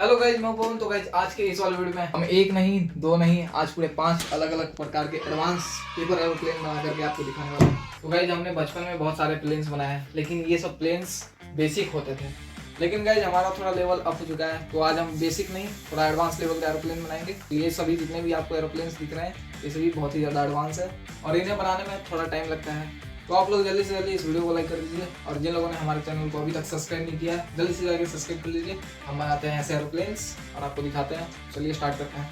Hello guys, मैं पवन। तो guys आज के इस वाले वीडियो में हम एक नहीं दो नहीं आज पूरे 5 अलग अलग प्रकार के एडवांस पेपर एरोप्लेन बना करके आपको दिखाने वाले हैं। तो गाइज हमने बचपन में बहुत सारे प्लेन्स बनाए हैं, लेकिन ये सब प्लेन्स बेसिक होते थे। लेकिन गाइज हमारा थोड़ा लेवल अप हो चुका है, तो आज हम बेसिक नहीं थोड़ा एडवांस लेवल का एरोप्लेन बनाएंगे। तो ये सभी जितने भी आपको एरोप्लेन्स दिख रहे हैं ये सभी बहुत ही ज़्यादा एडवांस है और इन्हें बनाने में थोड़ा टाइम लगता है। तो आप लोग जल्दी से जल्दी इस वीडियो को लाइक कर दीजिए और जिन लोगों ने हमारे चैनल को अभी तक सब्सक्राइब नहीं किया है जल्दी से जाकर सब्सक्राइब कर लीजिए। हम बनाते हैं ऐसे एरोप्लेन्स और आपको दिखाते हैं। चलिए स्टार्ट करते हैं।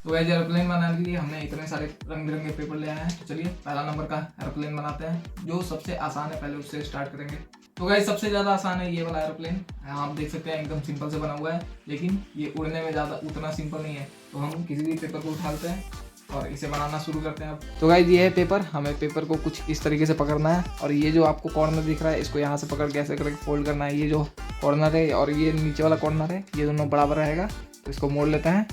तो ऐसे एरोप्लेन बनाने के लिए हमने इतने सारे रंग बिरंगे पेपर ले आए हैं। तो चलिए पहला नंबर का एरोप्लेन बनाते हैं। जो सबसे आसान है पहले उससे स्टार्ट करेंगे। तो गाइस सबसे ज़्यादा आसान है ये वाला एरोप्लेन। आप देख सकते हैं एकदम सिंपल से बना हुआ है, लेकिन ये उड़ने में ज़्यादा उतना सिंपल नहीं है। तो हम किसी भी पेपर को उठाते हैं और इसे बनाना शुरू करते हैं। अब तो गाइस ये है पेपर। हमें पेपर को कुछ इस तरीके से पकड़ना है और ये जो आपको कॉर्नर दिख रहा है इसको यहाँ से पकड़ के ऐसे करके फोल्ड करना है। ये जो कॉर्नर है और ये नीचे वाला कॉर्नर है ये दोनों बराबर रहेगा, तो इसको मोड़ लेते हैं।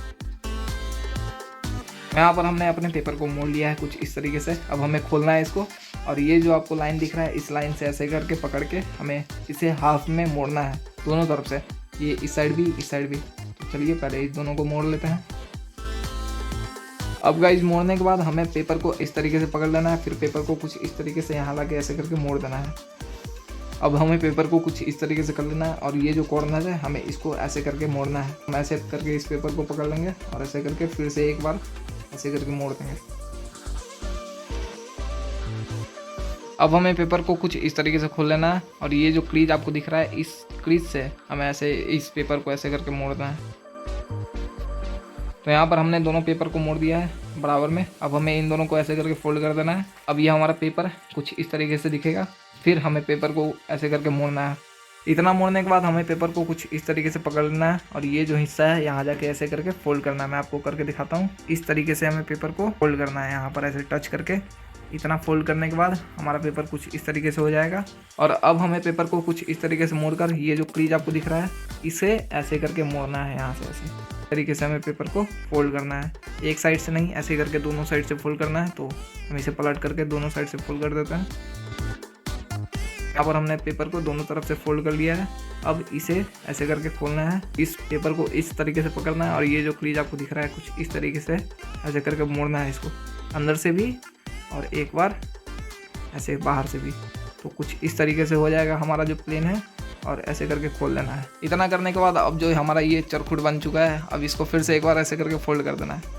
यहाँ पर हमने अपने पेपर को मोड़ लिया है कुछ इस तरीके से। अब हमें खोलना है इसको और ये जो आपको लाइन दिख रहा है इस लाइन से ऐसे करके पकड़ के हमें इसे हाफ में मोड़ना है दोनों तरफ से, ये इस साइड भी इस साइड भी। तो चलिए पहले इस दोनों को मोड़ लेते हैं। अब गाइस मोड़ने के बाद हमें पेपर को इस तरीके से पकड़ लेना है, फिर पेपर को कुछ इस तरीके से यहाँ लाके ऐसे करके मोड़ देना है। अब हमें पेपर को कुछ इस तरीके से कर लेना है और ये जो कॉर्नर है हमें इसको ऐसे करके मोड़ना है। हम ऐसे करके इस पेपर को पकड़ लेंगे और ऐसे करके फिर से एक बार ऐसे करके मोड़ देंगे। अब हमें पेपर को कुछ इस तरीके से खोल लेना है और ये जो क्रीज आपको दिख रहा है इस क्रीज से हमें ऐसे इस पेपर को ऐसे करके मोड़ना है। तो यहाँ पर हमने दोनों पेपर को मोड़ दिया है बराबर में। अब हमें इन दोनों को ऐसे करके फोल्ड कर देना है। अब ये हमारा पेपर कुछ इस तरीके से दिखेगा। फिर हमें पेपर को ऐसे करके मोड़ना है। इतना मोड़ने के बाद हमें पेपर को कुछ इस तरीके से पकड़ लेना है और ये जो हिस्सा है यहाँ जाके ऐसे करके फोल्ड करना है। मैं आपको करके दिखाता हूँ। इस तरीके से हमें पेपर को फोल्ड करना है, यहाँ पर ऐसे टच करके। इतना फोल्ड करने के बाद हमारा पेपर कुछ इस तरीके से हो जाएगा। और अब हमें पेपर को कुछ इस तरीके से मोड़कर ये जो क्रीज आपको दिख रहा है इसे ऐसे करके मोड़ना है। यहाँ से ऐसे तरीके से हमें पेपर को फोल्ड करना है, एक साइड से नहीं ऐसे करके दोनों साइड से फोल्ड करना है। तो हम इसे पलट करके दोनों साइड से फोल्ड कर देते हैं। यहाँ पर हमने पेपर को दोनों तरफ से फोल्ड कर लिया है। अब इसे ऐसे करके खोलना है, इस पेपर को इस तरीके से पकड़ना है और ये जो क्रीज आपको दिख रहा है कुछ इस तरीके से ऐसे करके मोड़ना है इसको अंदर से भी और एक बार ऐसे बाहर से भी। तो कुछ इस तरीके से हो जाएगा हमारा जो प्लेन है और ऐसे करके खोल लेना है। इतना करने के बाद अब जो हमारा ये चरखुट बन चुका है, अब इसको फिर से एक बार ऐसे करके फोल्ड कर देना है।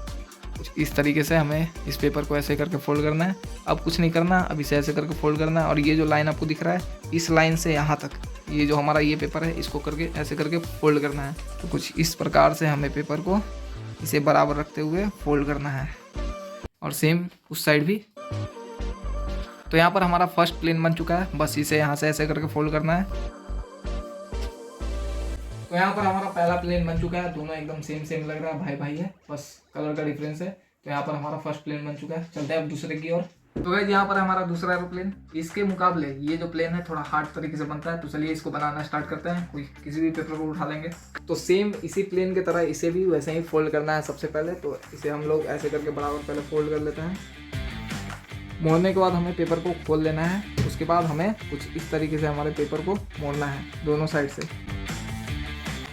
कुछ इस तरीके से हमें इस पेपर को ऐसे करके फोल्ड करना है। अब कुछ नहीं करना, अब इसे ऐसे करके फोल्ड करना है और ये जो लाइन आपको दिख रहा है इस लाइन से यहाँ तक ये जो हमारा ये पेपर है इसको करके ऐसे करके फोल्ड करना है। तो कुछ इस प्रकार से हमें पेपर को इसे बराबर रखते हुए फोल्ड करना है और सेम उस साइड भी। तो यहाँ पर हमारा फर्स्ट प्लेन बन चुका है, बस इसे यहाँ से ऐसे करके फोल्ड करना है। तो यहाँ पर हमारा पहला प्लेन बन चुका है, दोनों एकदम सेम लग रहा है, भाई भाई है, बस कलर का डिफरेंस है। तो यहाँ पर हमारा फर्स्ट प्लेन बन चुका है। चलते हैं अब दूसरे की ओर। तो गाइस यहाँ पर हमारा दूसरा एरोप्लेन। इसके मुकाबले ये जो प्लेन है थोड़ा हार्ड तरीके से बनता है। तो चलिए इसको बनाना स्टार्ट करते हैं। कोई किसी भी पेपर को उठा लेंगे। तो सेम इसी प्लेन की तरह इसे भी वैसे ही फोल्ड करना है सबसे पहले। तो इसे हम लोग ऐसे करके बराबर पहले फोल्ड कर लेते हैं। मोड़ने के बाद हमें पेपर को खोल लेना है। उसके बाद हमें कुछ इस तरीके से हमारे पेपर को मोड़ना है दोनों साइड से।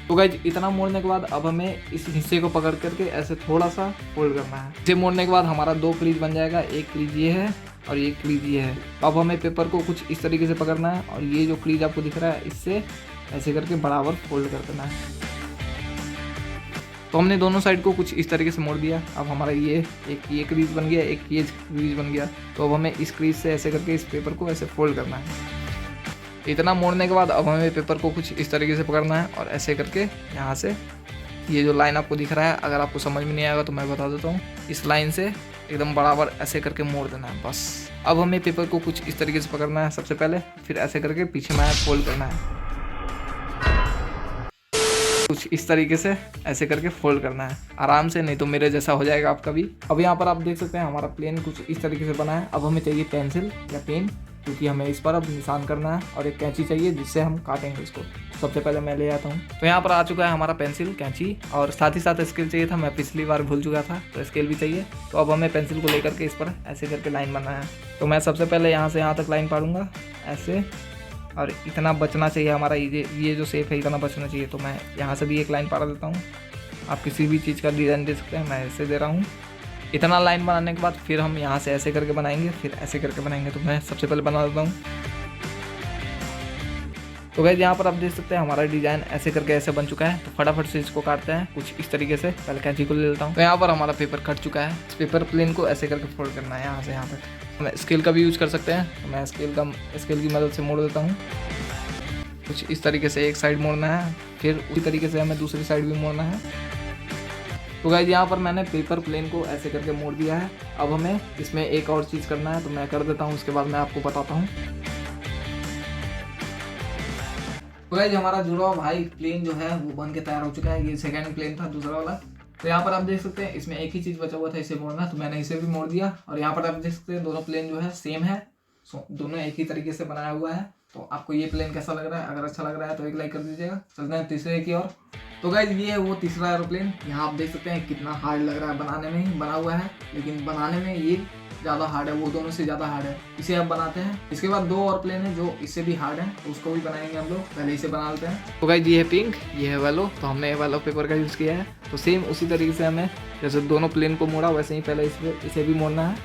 तो गाइज इतना मोड़ने के बाद अब हमें इस हिस्से को पकड़ करके ऐसे थोड़ा सा फोल्ड करना है। इसे मोड़ने के बाद हमारा दो क्रीज बन जाएगा, एक क्रीज ये है और एक क्रीज ये है। अब हमें पेपर को कुछ इस तरीके से पकड़ना है और ये जो क्रीज आपको दिख रहा है इससे ऐसे करके बराबर फोल्ड कर देना है। तो हमने दोनों साइड को कुछ इस तरीके से मोड़ दिया। अब हमारा ये क्रीज बन गया, एक ये क्रीज बन गया। तो अब हमें इस क्रीज से ऐसे करके इस पेपर को ऐसे फोल्ड करना है। इतना मोड़ने के बाद अब हमें पेपर को कुछ इस तरीके से पकड़ना है और ऐसे करके यहाँ से ये जो लाइन आपको दिख रहा है, अगर आपको समझ में नहीं आएगा तो मैं बता देता हूँ, इस लाइन से एकदम बराबर ऐसे करके मोड़ देना है बस। अब हमें पेपर को कुछ इस तरीके से पकड़ना है सबसे पहले, फिर ऐसे करके पीछे में फोल्ड करना है। कुछ इस तरीके से ऐसे करके फोल्ड करना है आराम से, नहीं तो मेरे जैसा हो जाएगा आपका भी। अब यहाँ पर आप देख सकते हैं हमारा प्लेन कुछ इस तरीके से बना है। अब हमें चाहिए पेंसिल या पेन। क्योंकि हमें इस पर अब निशान करना है और एक कैंची चाहिए जिससे हम काटेंगे इसको। सबसे पहले मैं ले आता हूँ। तो यहाँ पर आ चुका है हमारा पेंसिल, कैंची और साथ ही साथ स्केल चाहिए था। मैं पिछली बार भूल चुका था तो स्केल भी चाहिए। तो अब हमें पेंसिल को लेकर के इस पर ऐसे करके लाइन बनाना है। तो मैं सबसे पहले यहाँ से यहाँ तक लाइन पाड़ूंगा ऐसे, और इतना बचना चाहिए हमारा, ये जो शेप है इतना बचना चाहिए। तो मैं यहाँ से भी एक लाइन पाड़ देता हूँ। आप किसी भी चीज़ का डिज़ाइन दे सकते हैं, मैं ऐसे दे रहा हूँ। इतना लाइन बनाने के बाद फिर हम यहाँ से ऐसे करके बनाएंगे, फिर ऐसे करके बनाएंगे। तो मैं सबसे पहले बना देता हूँ। तो गाइस यहाँ पर आप देख सकते हैं हमारा डिज़ाइन ऐसे करके ऐसे बन चुका है। तो फटाफट से इसको काटते हैं कुछ इस तरीके से। पहले कैंची को ले लेता हूँ। तो यहाँ पर हमारा पेपर कट चुका है। इस पेपर प्लेन को ऐसे करके फोल्ड करना है यहाँ से यहाँ तक। मैं स्केल का भी यूज कर सकते हैं। तो मैं स्केल की मदद से मोड़ देता हूँ। कुछ इस तरीके से एक साइड मोड़ना है, फिर उसी तरीके से हमें दूसरी साइड भी मोड़ना है। तो गाइस यहाँ पर मैंने पेपर प्लेन को ऐसे करके मोड़ दिया है। अब हमें इसमें एक और चीज़ करना है, तो मैं कर देता हूँ, उसके बाद मैं आपको बताता हूँ। तो गाइस हमारा जुड़ा भाई प्लेन जो है वो बन के तैयार हो चुका है। ये सेकंड प्लेन था, दूसरा वाला। तो यहाँ पर आप देख सकते हैं इसमें एक ही चीज़ बचा हुआ था, इसे मोड़ना। तो मैंने इसे भी मोड़ दिया। और यहाँ पर आप देख सकते हैं दोनों प्लेन जो है सेम है, दोनों एक ही तरीके से बनाया हुआ है। तो आपको ये प्लेन कैसा लग रहा है? अगर अच्छा लग रहा है तो एक लाइक कर दीजिएगा। चलते हैं तीसरे की ओर। तो गाइस ये है वो तीसरा एरोप्लेन। यहाँ आप देख सकते हैं कितना हार्ड लग रहा है, बनाने में ही बना हुआ है, लेकिन बनाने में ये ज़्यादा हार्ड है, वो दोनों से ज़्यादा हार्ड है। इसे अब बनाते हैं। इसके बाद दो और प्लेन है जो इससे भी हार्ड है, तो उसको भी बनाएंगे हम लोग। पहले इसे बना लेते हैं। तो गाइस ये है पिंक, ये है येलो। तो हमने येलो पेपर का यूज़ किया है। तो सेम उसी तरीके से हमें जैसे दोनों प्लेन को मोड़ा वैसे ही पहले इसे भी मोड़ना है।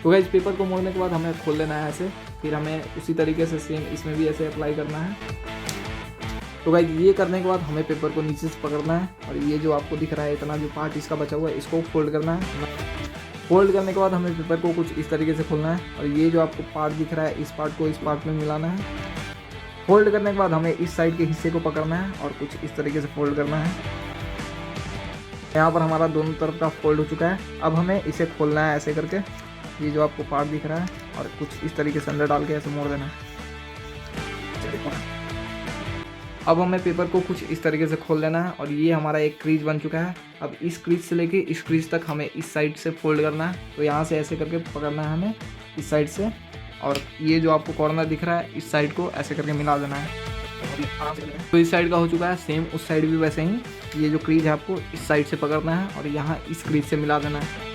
तो गाइस पेपर को मोड़ने के बाद हमें खोल लेना है ऐसे। फिर हमें उसी तरीके से सेम इसमें भी ऐसे अप्लाई करना है। तो गाइस ये करने के बाद हमें पेपर को नीचे से पकड़ना है, और ये जो आपको दिख रहा है इतना जो पार्ट इसका बचा हुआ है इसको फोल्ड करना है। फोल्ड करने के बाद हमें पेपर को कुछ इस तरीके से खोलना है, और ये जो आपको पार्ट दिख रहा है इस पार्ट को इस पार्ट में मिलाना है। फोल्ड करने के बाद हमें इस साइड के हिस्से को पकड़ना है और कुछ इस तरीके से फोल्ड करना है। यहाँ पर हमारा दोनों तरफ का फोल्ड हो चुका है। अब हमें इसे खोलना है ऐसे करके। ये जो आपको पार्ट दिख रहा है और कुछ इस तरीके से अंदर डाल के ऐसे मोड़ देना है। अब हमें पेपर को कुछ इस तरीके से खोल लेना है, और ये हमारा एक क्रीज बन चुका है। अब इस क्रीज से लेके इस क्रीज तक हमें इस साइड से फोल्ड करना है। तो यहाँ से ऐसे करके पकड़ना है हमें इस साइड से, और ये जो आपको कॉर्नर दिख रहा है इस साइड को ऐसे करके मिला देना है। तो इस साइड का हो चुका है। सेम उस साइड भी वैसे ही ये जो क्रीज है आपको इस साइड से पकड़ना है और यहाँ इस क्रीज से मिला देना है।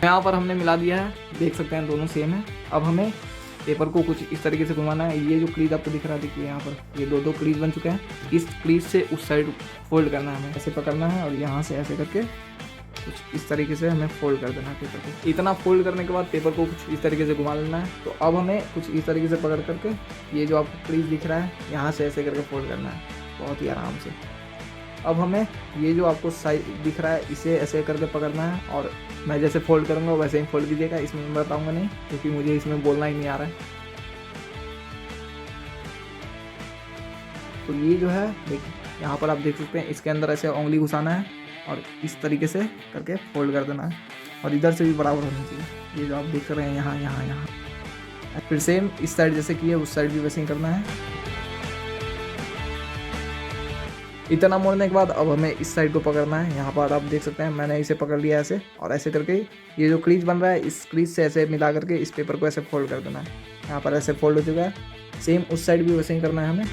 यहाँ पर हमने मिला दिया है, देख सकते हैं दोनों सेम है। अब हमें पेपर को कुछ इस तरीके से घुमाना है। ये जो क्रीज आपको दिख रहा है, देखिए यहाँ पर ये दो क्रीज बन चुके हैं। इस क्रीज से उस साइड फोल्ड करना है, हमें ऐसे पकड़ना है और यहाँ से ऐसे करके कुछ इस तरीके से हमें फोल्ड कर देना है पेपर को। इतना फोल्ड करने के बाद पेपर को कुछ इस तरीके से घुमा लेना है। तो अब हमें कुछ इस तरीके से पकड़ करके ये जो आपको क्रीज दिख रहा है यहाँ से ऐसे करके फोल्ड करना है बहुत ही आराम से। अब हमें ये जो आपको साइड दिख रहा है इसे ऐसे करके पकड़ना है, और मैं जैसे फोल्ड करूँगा वैसे ही फोल्ड कीजिएगा। इसमें मैं बताऊँगा नहीं क्योंकि मुझे इसमें बोलना ही नहीं आ रहा है। तो ये जो है देखिए यहाँ पर आप देख सकते हैं, इसके अंदर ऐसे उंगली घुसाना है और इस तरीके से करके फोल्ड कर देना है, और इधर से भी बराबर होना चाहिए। ये जो आप देख रहे हैं यहाँ यहाँ यहाँ, फिर सेम इस साइड जैसे किए उस साइड भी वैसे ही करना है। इतना मोड़ने के बाद अब हमें इस साइड को पकड़ना है। यहाँ पर आप देख सकते हैं मैंने इसे पकड़ लिया ऐसे, और ऐसे करके ये जो क्रीज बन रहा है इस क्रीज से ऐसे मिला करके इस पेपर को ऐसे फोल्ड कर देना है। यहाँ पर ऐसे फोल्ड हो चुका है। सेम उस साइड भी वैसे ही करना है हमें।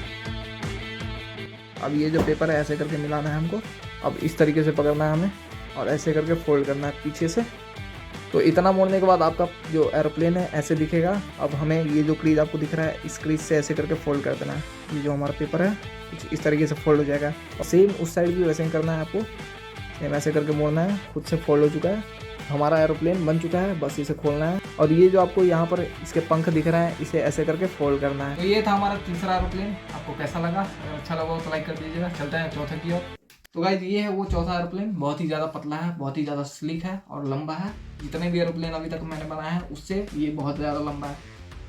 अब ये जो पेपर है ऐसे करके मिलाना है हमको। अब इस तरीके से पकड़ना है हमें और ऐसे करके फोल्ड करना है पीछे से। तो इतना मोड़ने के बाद आपका जो एरोप्लेन है ऐसे दिखेगा। अब हमें ये जो क्रीज आपको दिख रहा है इस क्रीज से ऐसे करके फोल्ड कर देना है। ये जो हमारा पेपर है कुछ इस तरीके से फोल्ड हो जाएगा, और सेम उस साइड भी वैसे ही करना है आपको। सेम ऐसे करके मोड़ना है, खुद से फोल्ड हो चुका है। हमारा एरोप्लेन बन चुका है, बस इसे खोलना है। और ये जो आपको यहाँ पर इसके पंख दिख रहे हैं इसे ऐसे करके फोल्ड करना है। तो ये था हमारा तीसरा एरोप्लेन। आपको कैसा लगा? अगर अच्छा लगा तो लाइक कर दीजिएगा। चलते हैं चौथे की ओर। तो गाइस ये है वो चौथा एरोप्लेन। बहुत ही ज़्यादा पतला है, बहुत ही ज़्यादा स्लिक है और लंबा है। जितने भी एरोप्लेन अभी तक मैंने बनाया है उससे ये बहुत ज़्यादा लंबा है,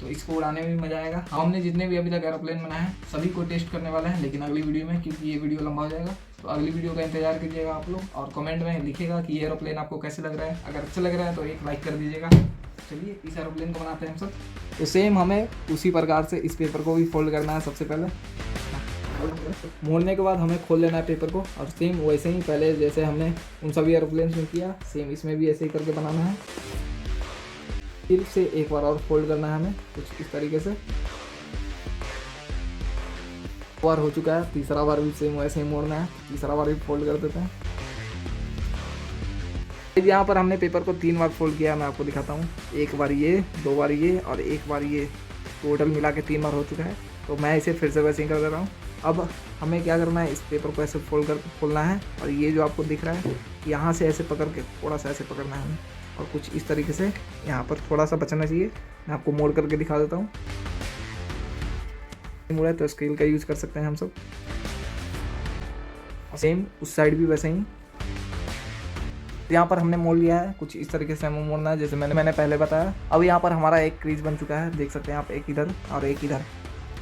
तो इसको उड़ाने में भी मज़ा आएगा। हमने जितने भी अभी तक एरोप्लेन बनाए हैं सभी को टेस्ट करने वाले हैं, लेकिन अगली वीडियो में, क्योंकि ये वीडियो लंबा हो जाएगा। तो अगली वीडियो का इंतजार कीजिएगा आप लोग, और कमेंट में लिखिएगा कि ये एरोप्लेन आपको कैसे लग रहा है। अगर अच्छा लग रहा है तो एक लाइक कर दीजिएगा। चलिए इस एरोप्लेन को बनाते हैं हम सब। तो सेम हमें उसी प्रकार से इस पेपर को भी फोल्ड करना है। सबसे पहले मोड़ने के बाद हमें खोल लेना है पेपर को, और सेम वैसे ही पहले जैसे हमने उन सभी एरोप्लेन में किया सेम इसमें भी ऐसे ही करके बनाना है। फिर से एक बार और फोल्ड करना है हमें कुछ इस तरीके से। बार हो चुका है, तीसरा बार भी सेम वैसे ही मोड़ना है, तीसरा बार भी फोल्ड कर देते हैं। यहाँ पर हमने पेपर को 3 बार फोल्ड किया, मैं आपको दिखाता हूँ। एक बार ये, 2 बार ये और एक बार ये, टोटल मिला के 3 बार हो चुका है। तो मैं इसे फिर से वैसे ही कर दे रहा हूँ। अब हमें क्या करना है, इस पेपर को ऐसे खोलना है और ये जो आपको दिख रहा है यहाँ से ऐसे पकड़ के थोड़ा सा ऐसे पकड़ना है हमें, और कुछ इस तरीके से यहाँ पर थोड़ा सा बचना चाहिए। मैं आपको मोड़ करके दिखा देता हूँ। मुड़ा है तो स्केल का यूज़ कर सकते हैं हम सब। सेम उस साइड भी वैसे ही। यहाँ पर हमने मोड़ लिया है, कुछ इस तरीके से हमें मोड़ना है जैसे मैंने पहले बताया। अब यहाँ पर हमारा एक क्रीज बन चुका है, देख सकते हैं आप, एक इधर और एक इधर।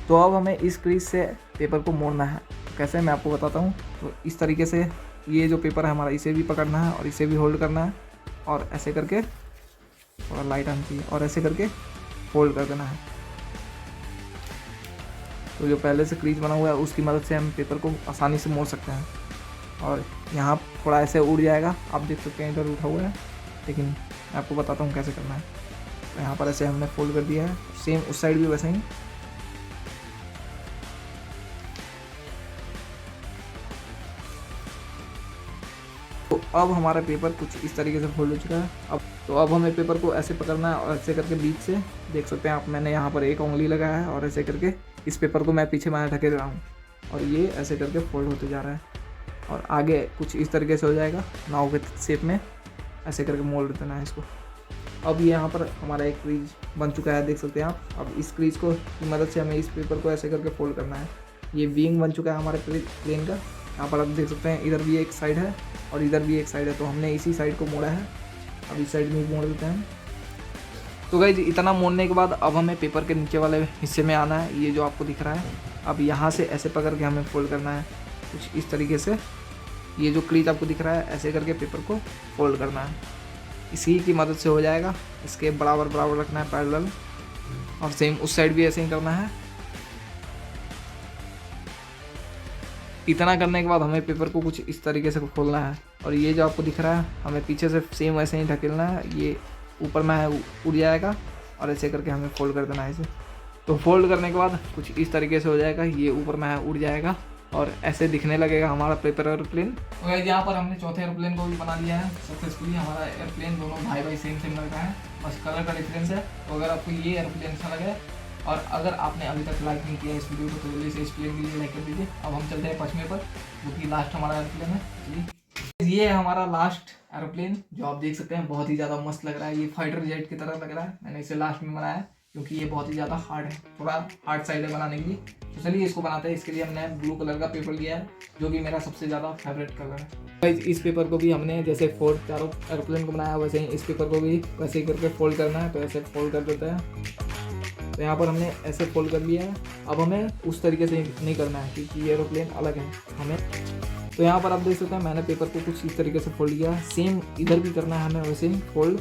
तो अब हमें इस क्रीज से पेपर को मोड़ना है। कैसे, मैं आपको बताता हूँ। तो इस तरीके से ये जो पेपर है हमारा, इसे भी पकड़ना है और इसे भी होल्ड करना है, और ऐसे करके थोड़ा लाइट आनी चाहिए, और ऐसे करके फोल्ड कर देना है। तो जो पहले से क्रीज बना हुआ है उसकी मदद से हम पेपर को आसानी से मोड़ सकते हैं। और यहाँ थोड़ा ऐसे उड़ जाएगा, आप देख सकते हैं इधर उठा हुआ है, लेकिन मैं आपको बताता हूँ कैसे करना है। तो यहाँ पर ऐसे हमने फोल्ड कर दिया है, सेम उस साइड भी वैसे ही। तो अब हमारा पेपर कुछ इस तरीके से फोल्ड हो चुका है। अब हमें पेपर को ऐसे पकड़ना है और ऐसे करके बीच से, देख सकते हैं आप, मैंने यहाँ पर एक उंगली लगाया है और ऐसे करके इस पेपर को मैं पीछे मैं ढकेल रहा हूँ, और ये ऐसे करके फोल्ड होते जा रहा है। और आगे कुछ इस तरीके से हो जाएगा, नाव के शेप में ऐसे करके मोड़ देना है इसको। अब ये यहाँ पर हमारा एक क्रीज बन चुका है, देख सकते हैं आप। अब इस क्रीज को की मदद से हमें इस पेपर को ऐसे करके फोल्ड करना है। ये विंग बन चुका है हमारे प्लेन का। यहाँ पर आप देख सकते हैं इधर भी एक साइड है और इधर भी एक साइड है, तो हमने इसी साइड को मोड़ा है। अब इस साइड में मोड़ देते हैं। तो गाइस इतना मोड़ने के बाद अब हमें पेपर के नीचे वाले हिस्से में आना है, ये जो आपको दिख रहा है। अब यहाँ से ऐसे पकड़ के हमें फोल्ड करना है कुछ इस तरीके से। ये जो क्रीज आपको दिख रहा है, ऐसे करके पेपर को फोल्ड करना है, इसी की मदद से हो जाएगा। इसके बराबर बराबर रखना है पैरेलल, और सेम उस साइड भी ऐसे ही करना है। इतना करने के बाद हमें पेपर को कुछ इस तरीके से खोलना है, और ये जो आपको दिख रहा है हमें पीछे से सेम वैसे ही ढकेलना है। ये ऊपर में है उड़ जाएगा, और ऐसे करके हमें फोल्ड कर देना है इसे। तो फोल्ड करने के बाद कुछ इस तरीके से हो जाएगा, ये ऊपर में है उड़ जाएगा और ऐसे दिखने लगेगा हमारा पेपर एयरप्लेन। तो यहाँ पर हमने चौथे एयरप्लेन को भी बना लिया है सक्सेसफुली। हमारा एयरप्लेन दोनों भाई भाई सेम सेम लग रहा है, बस कलर का डिफरेंस है। तो अगर आपको ये एयरप्लेन अच्छा लगे और अगर आपने अभी तक लाइक नहीं किया इस वीडियो को, तो जल्दी से इस प्लेन के लिए लाइक कर दीजिए। अब हम चलते हैं 5वें पर, जो कि लास्ट हमारा एयरप्लेन है। चलिए, ये है हमारा लास्ट एयरप्लेन, जो आप देख सकते हैं बहुत ही ज़्यादा मस्त लग रहा है। ये फाइटर जेट की तरह लग रहा है। मैंने इसे लास्ट में बनाया क्योंकि ये बहुत ही ज़्यादा हार्ड है, थोड़ा हार्ड साइड है बनाने के लिए। तो चलिए इसको बनाते हैं। इसके लिए हमने ब्लू कलर का पेपर लिया है, जो कि मेरा सबसे ज़्यादा फेवरेट कलर है। इस पेपर को भी हमने जैसे चारों एयरप्लेन को बनाया, वैसे ही इस पेपर को भी वैसे ही करके फोल्ड करना है। तो ऐसे फोल्ड कर देते हैं। तो यहाँ पर हमने ऐसे फोल्ड कर लिया है। अब हमें उस तरीके से नहीं करना है क्योंकि ये एयरप्लेन अलग है हमें। तो यहाँ पर आप देख सकते हैं मैंने पेपर को कुछ इस तरीके से फोल्ड किया। सेम इधर भी करना है हमें वैसे ही फोल्ड,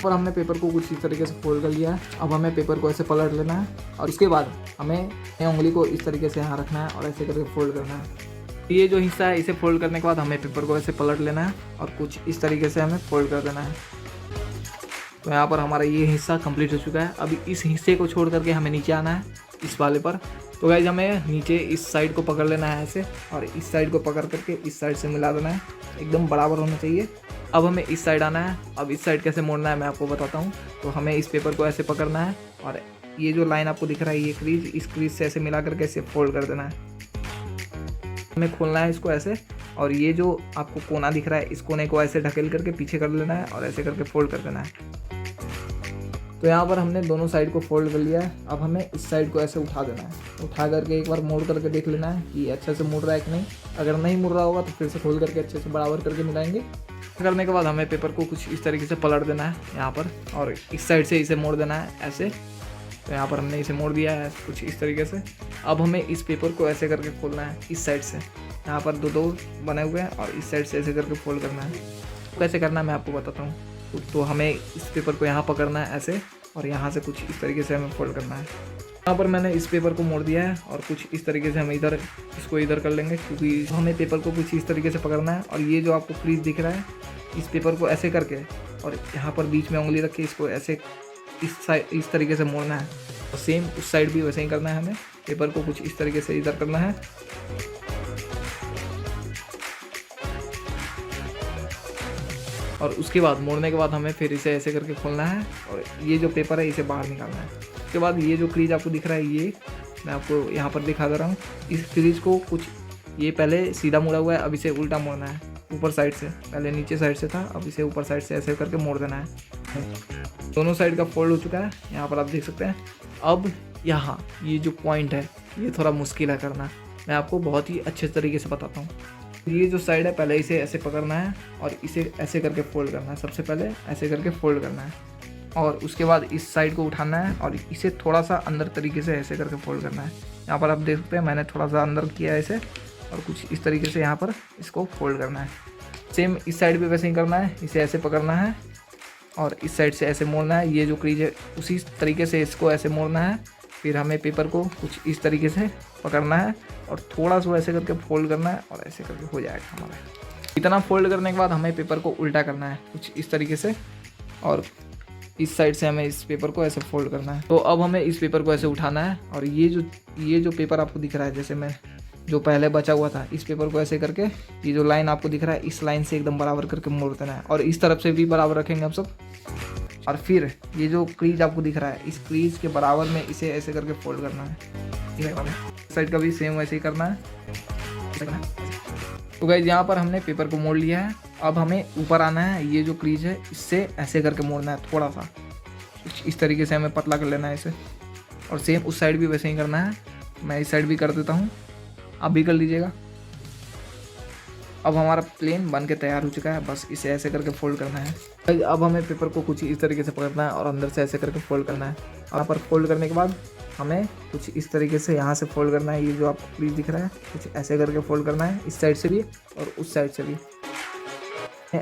और हमने पेपर को कुछ इस तरीके से फोल्ड कर लिया है। अब हमें पेपर को ऐसे पलट लेना है, और उसके बाद हमें उंगली को इस तरीके से यहाँ रखना है और ऐसे करके फोल्ड करना है। ये जो हिस्सा है इसे फोल्ड करने के बाद हमें पेपर को ऐसे पलट लेना है और कुछ इस तरीके से हमें फोल्ड कर देना है। तो यहाँ पर हमारा ये हिस्सा कंप्लीट हो चुका है। अभी इस हिस्से को छोड़ करके हमें नीचे आना है इस वाले पर। तो गाइस हमें नीचे इस साइड को पकड़ लेना है ऐसे, और इस साइड को पकड़ करके इस साइड से मिला देना है, एकदम बराबर होना चाहिए। अब हमें इस साइड आना है। अब इस साइड कैसे मोड़ना है मैं आपको बताता हूँ। तो हमें इस पेपर को ऐसे पकड़ना है, और ये जो लाइन आपको दिख रहा है ये क्रीज, इस क्रीज से ऐसे मिला करके ऐसे फोल्ड कर देना है। हमें खोलना है इसको ऐसे, और ये जो आपको कोना दिख रहा है इस कोने को ऐसे ढकेल करके पीछे कर लेना है और ऐसे करके फोल्ड कर देना है। तो यहाँ पर हमने दोनों साइड को फोल्ड कर लिया है। अब हमें इस साइड को ऐसे उठा देना है। उठा करके एक बार मोड़ करके देख लेना है कि अच्छे से मुड़ रहा है कि नहीं। अगर नहीं मुड़ रहा होगा तो फिर से खोल करके अच्छे से बराबर करके मिलाएंगे। करने के बाद हमें पेपर को कुछ इस तरीके से पलट देना है यहाँ पर, और इस साइड से इसे मोड़ देना है ऐसे। तो यहाँ पर हमने इसे मोड़ दिया है कुछ इस तरीके से। अब हमें इस पेपर को ऐसे करके खोलना है इस साइड से। यहाँ पर दो बने हुए हैं और इस साइड से ऐसे करके फोल्ड करना है। कैसे करना है मैं आपको बताता हूँ। तो हमें इस पेपर को यहाँ पकड़ना है ऐसे, और यहाँ से कुछ इस तरीके से हमें फोल्ड करना है। यहाँ पर मैंने इस पेपर को मोड़ दिया है, और कुछ इस तरीके से हम इधर इसको इधर कर लेंगे, क्योंकि हमें पेपर को कुछ इस तरीके से पकड़ना है। और ये जो आपको क्रीज दिख रहा है, इस पेपर को ऐसे करके और यहाँ पर बीच में उंगली रख के इसको ऐसे इस तरीके से मोड़ना है। और सेम उस साइड भी वैसे ही करना है हमें। पेपर को कुछ इस तरीके से इधर करना है और उसके बाद मोड़ने के बाद हमें फिर इसे ऐसे करके खोलना है और ये जो पेपर है इसे बाहर निकालना है। उसके बाद ये जो क्रीज आपको दिख रहा है, ये मैं आपको यहाँ पर दिखा दे रहा हूँ। इस क्रीज को कुछ, ये पहले सीधा मुड़ा हुआ है, अब इसे उल्टा मोड़ना है ऊपर साइड से। पहले नीचे साइड से था, अब इसे ऊपर साइड से ऐसे करके मोड़ देना है। दोनों साइड का फोल्ड हो चुका है, यहाँ पर आप देख सकते हैं। अब यहाँ ये जो पॉइंट है ये थोड़ा मुश्किल है करना, मैं आपको बहुत ही अच्छे तरीके से बताता हूँ। ये जो साइड है पहले इसे ऐसे पकड़ना है और इसे ऐसे करके फोल्ड करना है। सबसे पहले ऐसे करके फोल्ड करना है और उसके बाद इस साइड को उठाना है और इसे थोड़ा सा अंदर तरीके से ऐसे करके फोल्ड करना है। यहाँ पर आप देख सकते हैं मैंने थोड़ा सा अंदर किया है इसे और कुछ इस तरीके से यहाँ पर इसको फोल्ड करना है। सेम इस साइड भी वैसे ही करना है, इसे ऐसे पकड़ना है और इस साइड से ऐसे मोड़ना है। ये जो क्रीज है उसी तरीके से इसको ऐसे मोड़ना है। फिर हमें पेपर को कुछ इस तरीके से पकड़ना है और थोड़ा सा ऐसे करके फोल्ड करना है और ऐसे करके हो जाएगा हमारा। इतना फोल्ड करने के बाद हमें पेपर को उल्टा करना है कुछ इस तरीके से और इस साइड से हमें इस पेपर को ऐसे फोल्ड करना है। तो अब हमें इस पेपर को ऐसे उठाना है और ये जो पेपर आपको दिख रहा है, जैसे मैं जो पहले बचा हुआ था, इस पेपर को ऐसे करके ये जो लाइन आपको दिख रहा है इस लाइन से एकदम बराबर करके मोड़ देना है और इस तरफ से भी बराबर रखेंगे हम सब। और फिर ये जो क्रीज आपको दिख रहा है इस क्रीज के बराबर में इसे ऐसे करके फोल्ड करना है। साइड का भी सेम वैसे ही करना है। तो गाइस यहाँ पर हमने पेपर को मोड़ लिया है। अब हमें ऊपर आना है, ये जो क्रीज है इससे ऐसे करके मोड़ना है थोड़ा सा, कुछ इस तरीके से हमें पतला कर लेना है इसे। और सेम उस साइड भी वैसे ही करना है। मैं इस साइड भी कर देता हूँ, आप भी कर लीजिएगा। अब हमारा प्लेन बन के तैयार हो चुका है, बस इसे ऐसे करके फोल्ड करना है। अब हमें पेपर को कुछ इस तरीके से पकड़ना है और अंदर से ऐसे करके फोल्ड करना है। यहाँ पर फोल्ड करने के बाद हमें कुछ इस तरीके से यहाँ से फोल्ड करना है। ये जो आपको क्रीज दिख रहा है कुछ ऐसे करके फोल्ड करना है, इस साइड से भी और उस साइड से भी।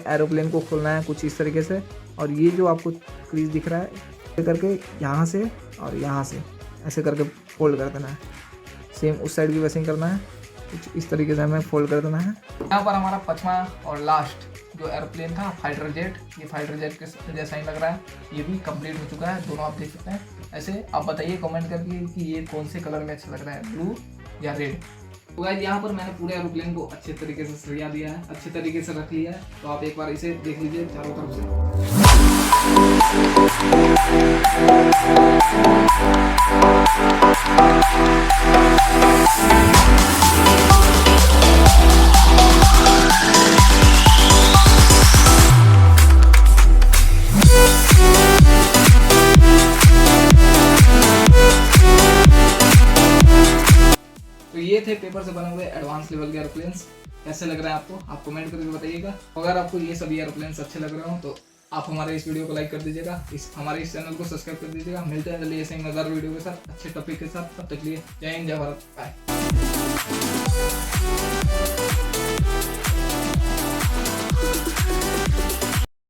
एरोप्लेन को खोलना है कुछ इस तरीके से और ये जो आपको क्रीज दिख रहा है ऐसे करके यहाँ से और यहाँ से ऐसे करके फोल्ड कर देना है। सेम उस साइड भी वैसे ही करना है, कुछ इस तरीके से हमें फोल्ड कर देना है। यहाँ पर हमारा 5वां और लास्ट जो एरोप्लेन था फाइटर जेट, ये फाइटर जेट के जैसा ही लग रहा है, ये भी कंप्लीट हो चुका है। दोनों आप देख सकते हैं। ऐसे आप बताइए कमेंट करके कि ये कौन से कलर में अच्छा लग रहा है, ब्लू या रेड। तो गाइस यहाँ पर मैंने पूरे एरोप्लेन को अच्छे तरीके से सरिया दिया है, अच्छे तरीके से रख लिया है। तो आप एक बार इसे देख लीजिए चारों तरफ से। तो ये थे पेपर से बने हुए एडवांस लेवल के एरोप्लेन्स। कैसे लग रहा है आपको, आप कमेंट करके बताइएगा। अगर आपको ये सभी एरोप्लेन्स अच्छे लग रहे हो तो आप हमारे इस वीडियो को लाइक कर दीजिएगा, हमारे इस चैनल को सब्सक्राइब कर दीजिएगा। मिलते हैं जल्दी ऐसे ही मजेदार वीडियो के साथ, अच्छे टॉपिक के साथ। तब तक लिए जय हिंद, जय भारत, बाय।